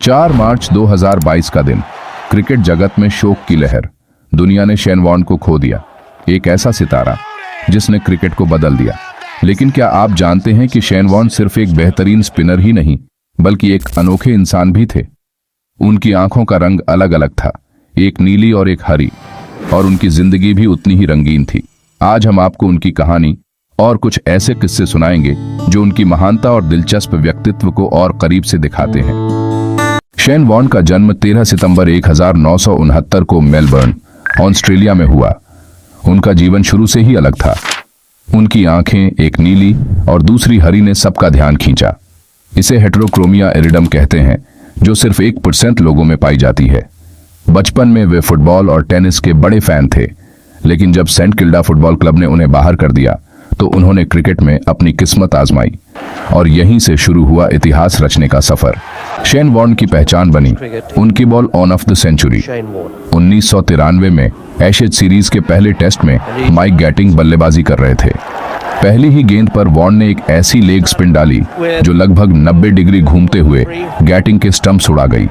4 मार्च 2022 का दिन। क्रिकेट जगत में शोक की लहर। दुनिया ने शेन वॉर्न को खो दिया, एक ऐसा सितारा जिसने क्रिकेट को बदल दिया। लेकिन क्या आप जानते हैं कि शेन वॉर्न सिर्फ एक बेहतरीन स्पिनर ही नहीं बल्कि एक अनोखे इंसान भी थे। उनकी आंखों का रंग अलग अलग था, एक नीली और एक हरी, और उनकी जिंदगी भी उतनी ही रंगीन थी। आज हम आपको उनकी कहानी और कुछ ऐसे किस्से सुनाएंगे जो उनकी महानता और दिलचस्प व्यक्तित्व को और करीब से दिखाते हैं। शेन वॉर्न का जन्म 13 सितंबर 1969 को मेलबर्न, ऑस्ट्रेलिया में हुआ। उनका जीवन शुरू से ही अलग था। उनकी आंखें, एक नीली और दूसरी हरी, ने सबका ध्यान खींचा। इसे हेटेरोक्रोमिया इरिडम कहते हैं, जो सिर्फ 1% लोगों में पाई जाती है। बचपन में वे फुटबॉल और टेनिस के बड़े फैन थे, लेकिन जब सेंट किल्डा फुटबॉल क्लब ने उन्हें बाहर कर दिया तो उन्होंने क्रिकेट में अपनी किस्मत आजमाई और यहीं से शुरू हुआ इतिहास रचने का सफर। शेन वॉर्न की पहचान बनी उनकी ball on of the century. 1993 में एशेज सीरीज के पहले टेस्ट में माइक गैटिंग बल्लेबाजी कर रहे थे। पहली ही गेंद पर वॉर्न ने एक ऐसी लेग स्पिन डाली जो लगभग 90 डिग्री घूमते हुए गैटिंग के स्टंप्स उड़ा गई।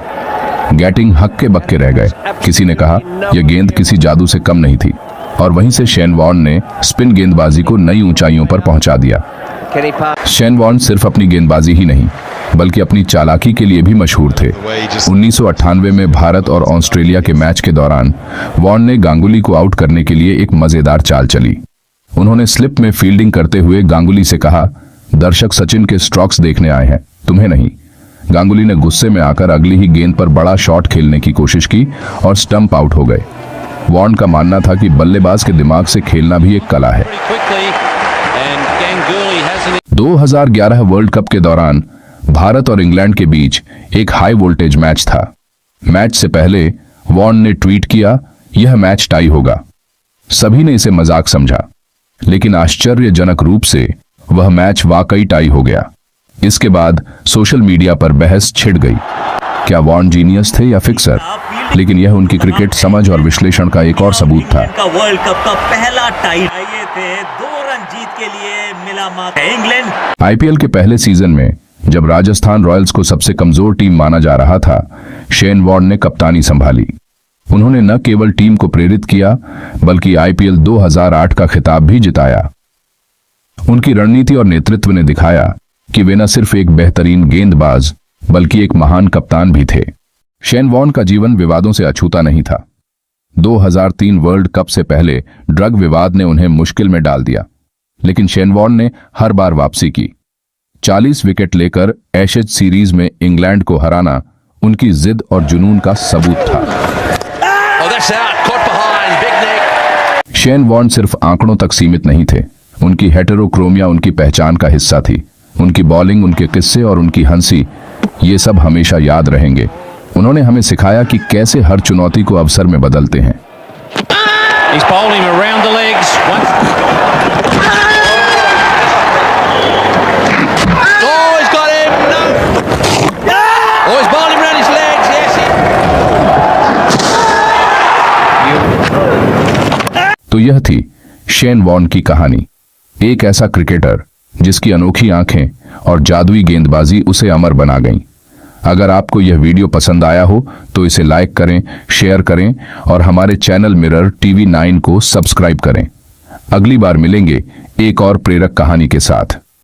गैटिंग हक्के बक्के रह गए। किसी ने कहा यह गेंद किसी जादू से कम नहीं थी, और वहीं से शेन वॉर्न ने स्पिन गेंदबाजी को नई ऊंचाइयों पर पहुंचा दिया। शेन वॉर्न सिर्फ अपनी गेंदबाजी ही नहीं बल्कि अपनी चालाकी के लिए भी मशहूर थे। 1998 में भारत और ऑस्ट्रेलिया के मैच के दौरान वॉर्न ने गांगुली को आउट करने के लिए एक मजेदार चाल चली। उन्होंने स्लिप में फील्डिंग करते हुए गांगुली से कहा, दर्शक सचिन के स्ट्रोक्स देखने आए हैं, तुम्हें नहीं। गांगुली ने गुस्से में आकर अगली ही गेंद पर बड़ा शॉट खेलने की कोशिश की और स्टंप आउट हो गए। वॉर्न का मानना था कि बल्लेबाज के दिमाग से खेलना भी एक कला है। 2011 वर्ल्ड कप के दौरान भारत और इंग्लैंड के बीच एक हाई वोल्टेज मैच था। मैच से पहले वॉर्न ने ट्वीट किया, यह मैच टाई होगा। सभी ने इसे मजाक समझा, लेकिन आश्चर्यजनक रूप से वह मैच वाकई टाई हो गया। इसके बाद सोशल मीडिया पर बहस छिड़ गई, क्या वॉर्न जीनियस थे या फिक्सर? लेकिन यह उनकी क्रिकेट समझ और विश्लेषण का एक और सबूत था। वर्ल्ड कप का पहला टाई थे, 2 रन जीत के लिए मिला मौका इंग्लैंड। आईपीएल के पहले सीजन में जब राजस्थान रॉयल्स को सबसे कमजोर टीम माना जा रहा था, शेन वॉर्न ने कप्तानी संभाली। उन्होंने न केवल टीम को प्रेरित किया बल्कि आईपीएल 2008 का खिताब भी जिताया। उनकी रणनीति और नेतृत्व ने दिखाया कि वे न सिर्फ एक बेहतरीन गेंदबाज बल्कि एक महान कप्तान भी थे। शेन वॉर्न का जीवन विवादों से अछूता नहीं था। 2003 वर्ल्ड कप से पहले ड्रग विवाद ने उन्हें मुश्किल में डाल दिया, लेकिन शेन वॉर्न ने हर बार वापसी की। 40 विकेट लेकर एशेज सीरीज में इंग्लैंड को हराना उनकी जिद और जुनून का सबूत था। शेन वॉर्न सिर्फ आंकड़ों तक सीमित नहीं थे। उनकी हेटेरोक्रोमिया उनकी पहचान का हिस्सा थी। उनकी बॉलिंग, उनके किस्से और उनकी हंसी, ये सब हमेशा याद रहेंगे। उन्होंने हमें सिखाया कि कैसे हर चुनौती को अवसर में बदलते हैं। तो यह थी शेन वॉर्न की कहानी, एक ऐसा क्रिकेटर जिसकी अनोखी आंखें और जादुई गेंदबाजी उसे अमर बना गईं। अगर आपको यह वीडियो पसंद आया हो तो इसे लाइक करें, शेयर करें और हमारे चैनल मिरर टीवी 9 को सब्सक्राइब करें। अगली बार मिलेंगे एक और प्रेरक कहानी के साथ।